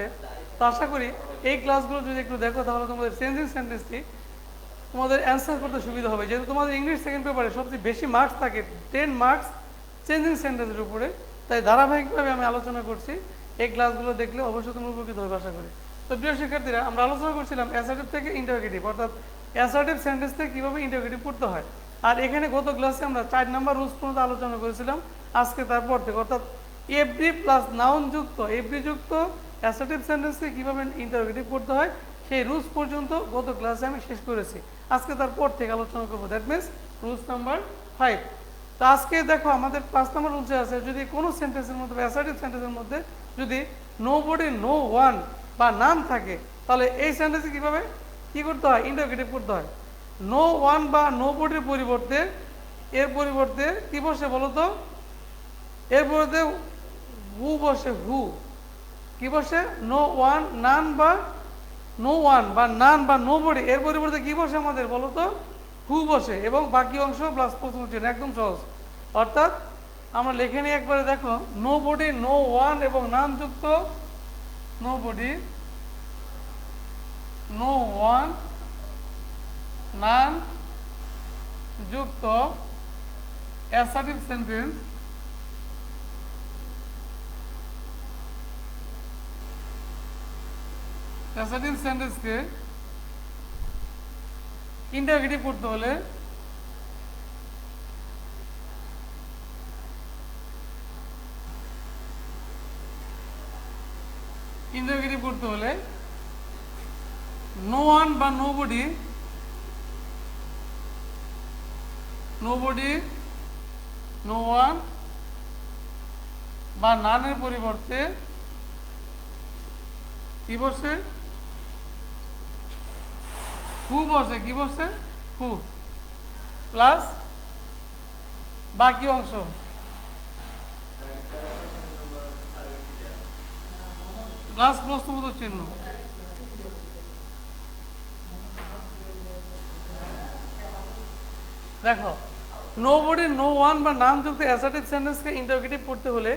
আসছে। তো আশা করি এই ক্লাসগুলো যদি একটু দেখো তাহলে তোমাদের চেঞ্জিং সেন্টেন্সটি তোমাদের অ্যান্সার করতে সুবিধা হবে। যেহেতু তোমাদের ইংলিশ সেকেন্ড পেপারে সবচেয়ে বেশি মার্কস থাকে 10 মার্কস চেঞ্জিং সেন্টেন্সের উপরে, তাই ধারাবাহিকভাবে আমি আলোচনা করছি। এই ক্লাসগুলো দেখলে অবশ্যই তোমরা উপকৃত হবে আশা করি। তো প্রিয় শিক্ষার্থীরা, আমরা আলোচনা করছিলাম অ্যাসার্টিভ থেকে ইন্টারোগেটিভ, অর্থাৎ অ্যাসার্টিভ সেন্টেন্স থেকে কীভাবে ইন্টারোগেটিভ করতে হয়। আর এখানে গত ক্লাসে আমরা 4 নাম্বার রুলস পর্যন্ত আলোচনা করেছিলাম। আজকে তারপর থেকে অর্থাৎ এভরি প্লাস নাউন যুক্ত এভরি যুক্ত অ্যাসার্টিভ সেন্টেন্সকে কীভাবে ইন্টারোগেটিভ করতে হয় সেই রুলস পর্যন্ত গত ক্লাসে আমি শেষ করেছি। আজকে তারপর থেকে আলোচনা করবো, দ্যাট মিনস রুলস নাম্বার 5। তো আজকে দেখো আমাদের 5 নম্বর রুলসে আছে, যদি কোনো সেন্টেন্সের মধ্যে বা অ্যাসার্টিভ সেন্টেন্সের মধ্যে যদি নো বডি নো ওয়ান বা নাম থাকে, তাহলে এই সেন্টেন্সে কীভাবে কী করতে হয়, ইন্টারোগেটিভ করতে হয়। নো ওয়ান বা নো বডির পরিবর্তে এর পরিবর্তে কী বসে বলো তো, এর পরিবর্তে হু বসে, হু কী বসে, নো ওয়ান নান বা নো ওয়ান বা নান বা নো বডি এর পরিবর্তে কী বসে আমাদের বলো তো, হু বসে, এবং বাকি অংশ প্লাস প্রথম চিহ্ন, একদম সহজ। অর্থাৎ আমরা লিখে নিই একবারে, দেখো নো বডি নো ওয়ান এবং নান যুক্ত, nobody no one none যুক্ত অ্যাসার্টিভ সেন্টেন্স অ্যাসার্টিভ সেন্টেন্সকে ইন্টারোগেটিভ করতে হলে নো ওয়ান বা নো বডি নো ওয়ান বা নানের পরিবর্তে কি বসে, হু বসে, কি বসে, হু প্লাস বাকি অংশ প্লাস প্রশ্নবোধক চিহ্ন। দেখো নো বডি নো ওয়ান বা নাম যুক্ত অ্যাসার্টিভ সেন্টেন্সকে ইন্টারোগেটিভ করতে হলে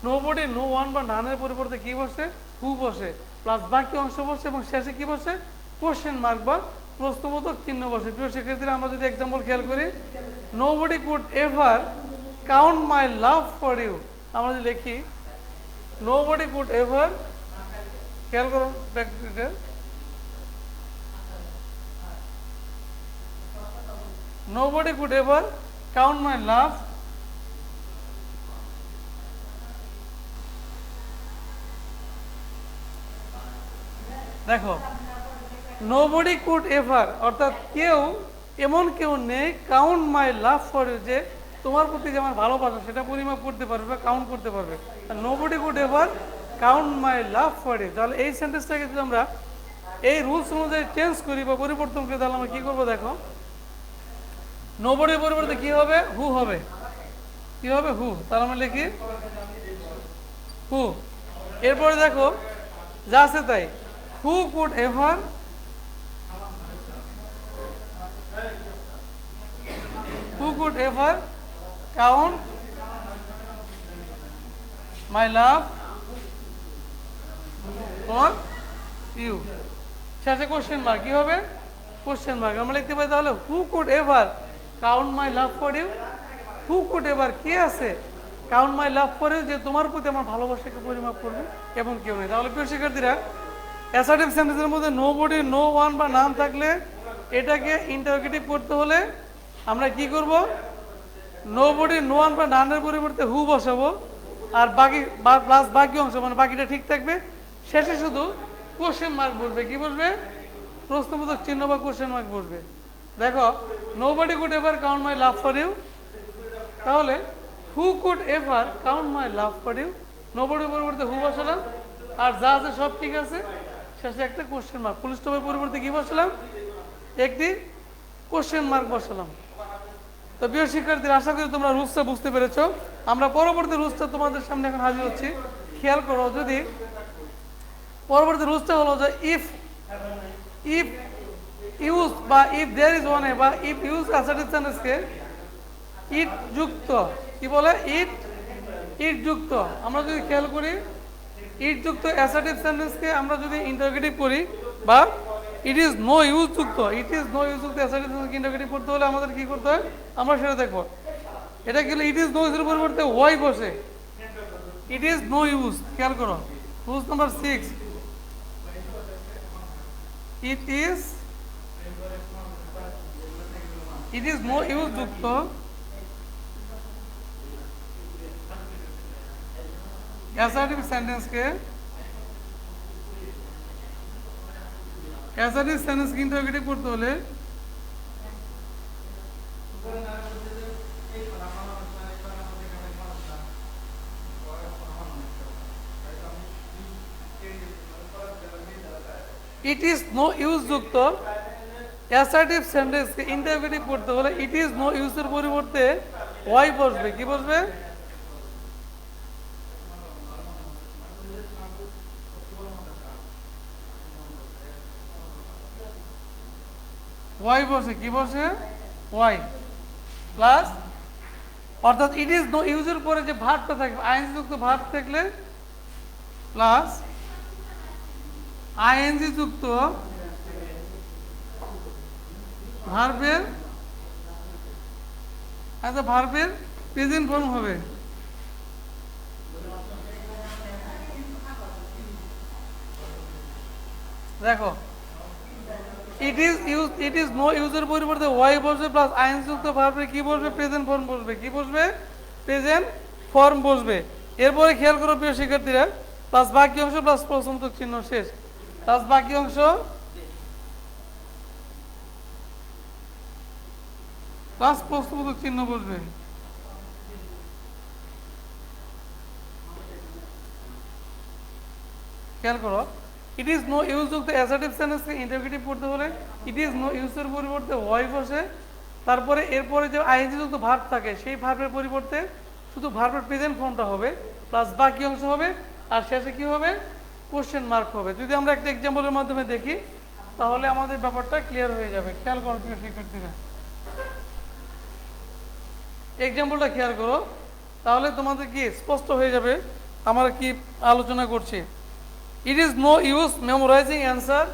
নো বডি নো ওয়ান বা নানের পরিবর্তে কি বসে, হু বসে প্লাস বাকি অংশ বসে, এবং শেষে কি বসে, কোশ্চেন মার্ক বা প্রশ্নবোধক চিহ্ন বসে। প্রিয় শিক্ষার্থীরা, আমরা যদি এক্সাম্পল খেয়াল করি, nobody could ever count my love for you, আমরা যদি লিখি নো বডি কুড এভার, খেয়াল করুন প্র্যাকটিসে, nobody could ever count my love দেখো nobody could ever অর্থাৎ কেউ, এমন কেউ নেই, count my love for you, যে তোমার প্রতি যে আমার ভালোবাসা সেটা পরিমাপ করতে পারবে বা কাউন্ট করতে পারবে। nobody could ever count my love for you, তাহলে এই সেন্টেন্সটাকে যদি আমরা এই রুলস অনুযায়ী চেঞ্জ করি বা পরিবর্তন করি, তাহলে আমরা কি করবো, দেখো নোবডির পরিবর্তে কি হবে, হু হবে, কি হবে, হু, তাহলে আমরা লিখি হু। এরপরে দেখো যা আছে তাই, who could ever count my love for you, শেষে কোশ্চেন মার্ক, কি হবে, কোশ্চেন মার্ক। আমরা লিখতে পারি তাহলে who could ever count my love for you, who could ever কে আছে, count my love for you, যে তোমার প্রতি আমার ভালোবাসাকে পরিমাপ করবে, এবং কেউ নেই। তাহলে প্রিয় শিক্ষার্থীরা, অ্যাসার্টিভ সেন্টেন্সের মধ্যে নো বডি নো ওয়ান বা নাম থাকলে এটাকে ইন্টারোগেটিভ করতে হলে আমরা কি করব, নো বডি নো ওয়ান বা নানের পরিবর্তে হু বসাবো, আর বাকি প্লাস বাকি অংশ মানে বাকিটা ঠিক থাকবে, শেষে শুধু কোশ্চেন মার্ক বলবে, কি বলবে, প্রশ্নবোধক চিহ্ন বা কোশ্চেন মার্ক বলবে। দেখো nobody could ever count my love for you, তাহলে who could ever count my love for you, নোবডির পরিবর্তে হু বসালাম, আর যা আছে সব ঠিক আছে, শেষে একটা কোশ্চেন মার্ক, ফুল স্টপের পরিবর্তে কি বসালাম, একটি কোশ্চেন মার্ক বসালাম। তো প্রিয় শিক্ষার্থীরা, আশা করি তোমরা রুলসটা বুঝতে পেরেছো। আমরা পরবর্তী রুলসটা তোমাদের সামনে এখন হাজির হচ্ছি। খেয়াল করো, যদি পরবর্তী রুলসটা হলো যে ইফ ইউজ বা ইফ দেয়ার ইজ ওয়ান, বা ইফ ইউজ অ্যাসার্টিভ সেন্টেন্সকে ইট যুক্ত, কি বলে, ইট যুক্ত, আমরা যদি খেয়াল করি ইট যুক্ত অ্যাসার্টিভ সেন্টেন্সকে আমরা যদি ইন্টারোগেটিভ করি বা ইট ইজ নো ইউজ যুক্ত অ্যাসার্টিভ সেন্টেন্সকে ইন্টারোগেটিভ করতে হলে আমাদের কি করতে হয় আমরা সেটা দেখব। এটা কি ইট ইজ নো ইউজের পরিবর্তে ওয়াই বসে, ইট ইজ নো ইউজ, খেয়াল করো rules number 6, it is no use যুক্ত অ্যাসার্টিভ সেন্টেন্সকে ইন্টারোগেটিভ করতে হলে ইট ইজ নো ইউজ যুক্ত অ্যাসার্টিভ সেন্টেন্সকে ইন্টারোগেটিভ করতে হলে ইট ইজ নো ইউজের পরিবর্তে ওয়াই বসবে। কি বসবে? ওয়াই বসে। কি বসে? ওয়াই প্লাস, অর্থাৎ ইট ইজ নো ইউজের পরে যে ভার্বটা থাকবে আইএনজি যুক্ত ভার্ব থাকলে প্লাস আইএনজি যুক্ত ভার্বের প্রেজেন্ট ফর্ম হবে। দেখো ইট ইজ নো ইউজের পরিবর্তে ওয়াই বসবে প্লাস আইএনজি যুক্ত ভার্বের কি বসবে? প্রেজেন্ট ফর্ম বসবে। কি বসবে? প্রেজেন্ট ফর্ম বসবে। এরপরে খেয়াল করো প্রিয় শিক্ষার্থীরা, প্লাস বাকি অংশ প্লাস প্রশ্নবোধক চিহ্ন শেষ, প্লাস বাকি অংশ প্লাস প্রশ্নবোধক চিহ্ন বসবে। খেয়াল করো ইট ইজ নো ইউজ যুক্ত অ্যাসার্টিভ সেন্টেন্সকে ইন্টারোগেটিভ করতে হলে ইট ইজ নো ইউজের পরিবর্তে ওয়াই বসে, তারপরে এরপরে যে আইএনজি যুক্ত ভার্ব থাকে সেই ভার্বের পরিবর্তে শুধু ভার্বের প্রেজেন্ট ফর্মটা হবে, প্লাস বাকি অংশ হবে, আর শেষে কি হবে? কোশ্চেন মার্ক হবে। যদি আমরা একটা এক্সাম্পলের মাধ্যমে দেখি তাহলে আমাদের ব্যাপারটা ক্লিয়ার হয়ে যাবে। খেয়াল করো প্রিয় শিক্ষার্থীরা, এক্সাম্পলটা খেয়াল করো, তাহলে তোমাদের কি স্পষ্ট হয়ে যাবে আমরা কি আলোচনা করছি। It is no use memorising answer,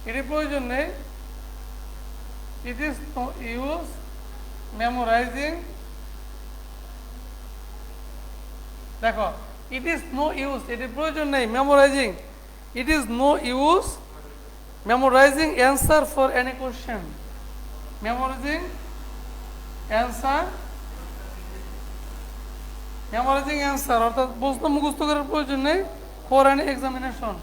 এটি প্রয়োজন নেই। It is no use memorising, দেখো ইট ইজ নো ইউজ, এটি প্রয়োজন নেই memorising, it is no use memorising answer for any question, memorising answer অর্থাৎ প্রশ্ন মুখস্থ করার প্রয়োজন নেই for any examination.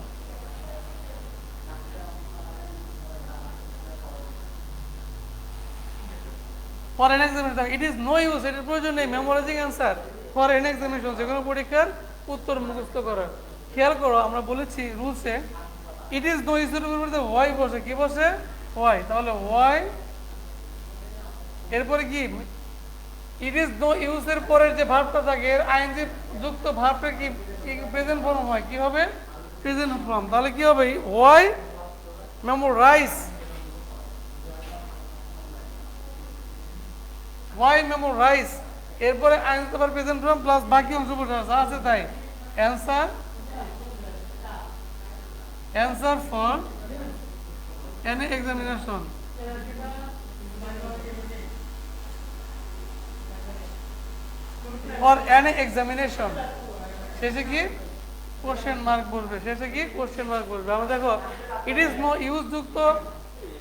For an examination it is no use, এটার প্রয়োজন নেই memorising answer for an examination, যে কোনো পরীক্ষার উত্তর মুখস্থ করার। খেয়াল করো আমরা বলেছি রুলসে ইট ইজ নো ইউজের পরিবর্তে ওয়াই বসে। কি বসে? ওয়াই। তাহলে ওয়াই, এরপরে কি ইট ইজ নো ইউজের পরের যে ভার্বটা থাকে এর আইএনজি যুক্ত ভার্বের কি প্রেজেন্ট ফর্ম হয়? কি হবে? Present form. তাহলে কি হবে? ওয়াই মেমোরাইজ, ওয়াই মেমোরাইজ, এরপরে ING verb present form plus বাকি অংশ বসে যা আছে তাই, answer for any examination. For any examination শেষে কি? কোশ্চেন মার্ক বসবে। শেষে কি? কোশ্চেন মার্ক বসবে। আমরা দেখো ইট ইজ নো ইউজ যুক্ত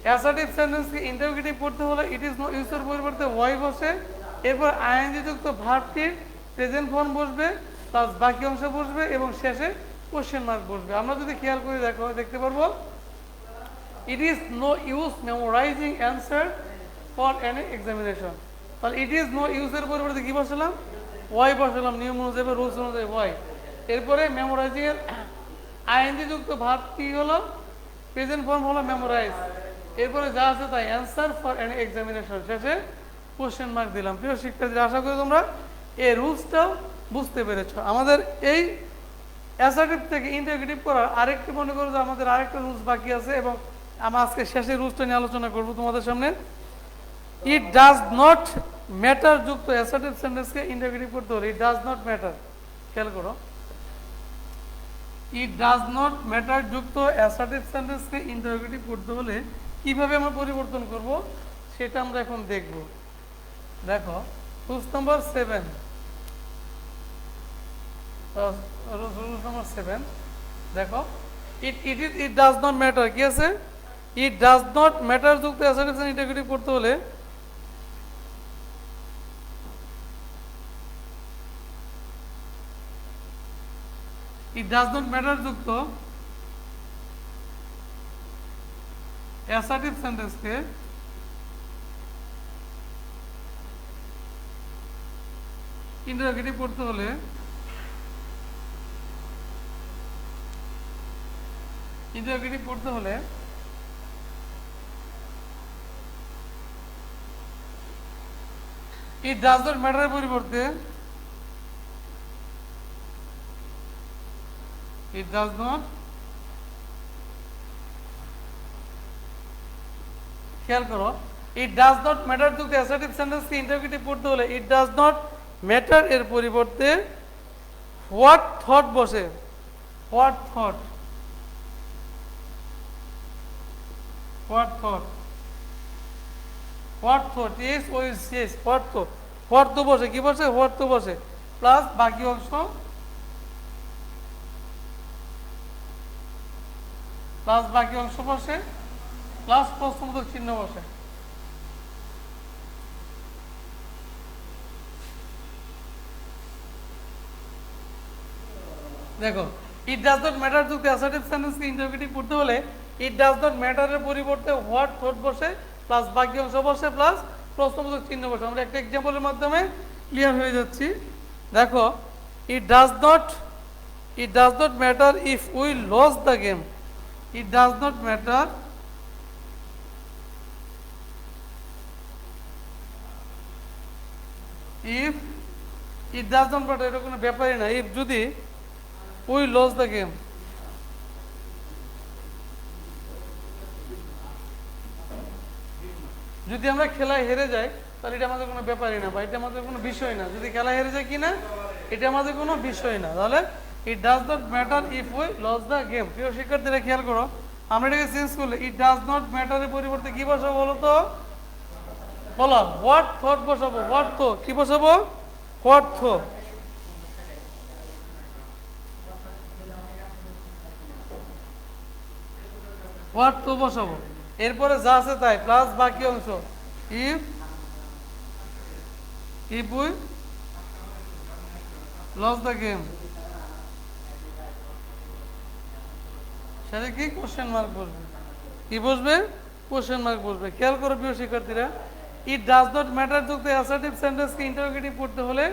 অ্যাসার্টিভ সেন্টেন্সকে ইন্টারোগেটিভ করতে হলে ইট ইজ নো ইউজের পরিবর্তে ওয়াই বসে, এরপর আইএনজি যুক্ত ভার্বটির প্রেজেন্ট ফর্ম বসবে প্লাস বাকি অংশ বসবে এবং শেষে কোশ্চেন মার্ক বসবে। আমরা যদি খেয়াল করে দেখতে পারবো it is no use memorising answer for any examination. তাহলে ইট ইজ নো ইউজের পরিবর্তে কি বসালাম? ওয়াই বসালাম, নিয়ম অনুযায়ী বা রুলস অনুযায়ী ওয়াই। এরপরে মেমোরাইজিং এর আইএনজি যুক্ত ভার্ব কি হলো? প্রেজেন্ট ফর্ম হলো মেমোরাইজ, এরপরে যা আছে তাই অ্যান্সার ফর এনি এক্সামিনেশন, শেষে কোশ্চেন মার্ক দিলাম। প্রিয় শিক্ষার্থীরা, আশা করি তোমরা এই রুলসটাও বুঝতে পেরেছো। আমাদের এই অ্যাসার্টিভ থেকে ইন্টারোগেটিভ করার আরেকটি মনে করো যে আমাদের আরেকটা রুলস বাকি আছে এবং আমরা আজকে শেষে রুলসটা নিয়ে আলোচনা করবো তোমাদের সামনে। ইট ডাজ নট ম্যাটার যুক্ত অ্যাসার্টিভ সেন্টেন্সকে ইন্টারোগেটিভ করতে হলে ইট ডাজ নট ম্যাটার। খেয়াল করো ইট ডাজ নট ম্যাটার যুক্ত অ্যাসার্টিভ সেন্টেন্সকে ইন্টারোগেটিভ করতে হলে কিভাবে আমরা পরিবর্তন করব সেটা আমরা এখন দেখব। দেখো রুলস নাম্বার 7, রুলস নাম্বার 7 দেখো, ইট ডাজ নট ম্যাটার কি আছে, ইট ডাজ নট ম্যাটার যুক্ত অ্যাসার্টিভ সেন্টেন্স ইন্টারোগেটিভ করতে হলে ইট ডাজ নট ম্যাটার যুক্ত অ্যাসার্টিভ সেন্টেন্সকে ইন্টারোগেটিভ করতে হলে ইন্টারোগেটিভ করতে হলে ইট ডাজ নট ম্যাটারের পরিবর্তে ইট ডাজ নট, খেয়াল করো, ইট ডাজ নট ম্যাটার যুক্ত অ্যাসার্টিভ সেন্টেন্সকে ইন্টারোগেটিভ করতে হলে ইট ডাজ নট ম্যাটার এর পরিবর্তে হোয়াট থট বসে, what though, what though, what though, ইস ও ইস ইস, হোয়াট তো, হোয়াট তো বসে, কি বসে, হোয়াট তো বসে, প্লাস বাকি অংশ, প্লাস বাকি অংশ বসে, প্লাস প্রশ্নবোধক চিহ্ন বসে। দেখো, ইট ডাজ নট ম্যাটার যুক্ত অ্যাসার্টিভ সেন্টেন্সকে ইন্টারোগেটিভ করতে হলে ইট ডাজ নট ম্যাটারের পরিবর্তে হোয়াট থট বসে, প্লাস বাকি অংশ বসে, প্লাস প্রশ্নবোধক চিহ্ন বসে। আমরা একটা এক্সাম্পলের মাধ্যমে ক্লিয়ার হয়ে যাচ্ছি। দেখো, it does not matter if we lose the game, it does not matter if, it does not matter এটা কোনো ব্যাপারই না, ইফ যদি উই লস দ্য গেম, যদি আমরা খেলায় হেরে যাই তাহলে এটা আমাদের কোনো ব্যাপারই না, বা এটা আমাদের কোনো বিষয় না। যদি খেলা হেরে যায় কিনা এটা আমাদের কোনো বিষয় না, তাহলে it does not matter if we lose the game. প্রিয় শিক্ষার্থীরা খেয়াল করো, আমরা এটাকে চেঞ্জ করলে ইট ডাজ নট ম্যাটারের পরিবর্তে কি বসাবো বলো তো, বলো হোয়াট থট বসাবো, হোয়াট তো, কি বসাবো, হোয়াট থো, হোয়াট তো বসাবো, এরপরে যা আছে তাই, প্লাস বাকি অংশ, if we lose the game, সেটা কি কোশ্চেন মার্ক বসবে, কি বসবে, কোশ্চেন মার্ক বসবে। খেয়াল করো প্রিয় শিক্ষার্থীরা, ইট ডাজ নট ম্যাটার যুক্ত অ্যাসার্টিভ সেন্টেন্সকে ইন্টারোগেটিভ করতে হলে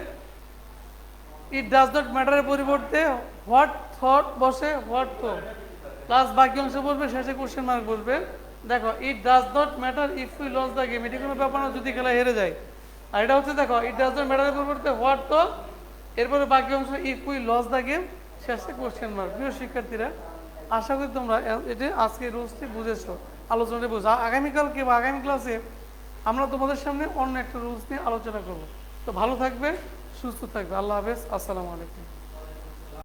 ইট ডাজ নট ম্যাটারের পরিবর্তে হোয়াট থট বসে, হোয়াট তো, প্লাস বাকি অংশ বসবে, শেষে কোশ্চেন মার্ক বসবে। দেখো, it does not matter if we lose the game, এটি কোনো ব্যাপার না যদি খেলা হেরে যায়। আর এটা হচ্ছে দেখো, ইট ডাজ নট ম্যাটারের পরিবর্তে হোয়াট তো, এরপরে বাকি অংশ if we lose the game, শেষে কোশ্চেন মার্ক। প্রিয় শিক্ষার্থীরা, আশা করি তোমরা এটা আজকে রুলসটি বুঝেছো, আলোচনাটি বুঝো। আগামীকালকে বা আগামী ক্লাসে আমরা তোমাদের সামনে অন্য একটা রুলস নিয়ে আলোচনা করব। তো ভালো থাকবে, সুস্থ থাকবে, আল্লাহ হাফেজ, আসসালামু আলাইকুম।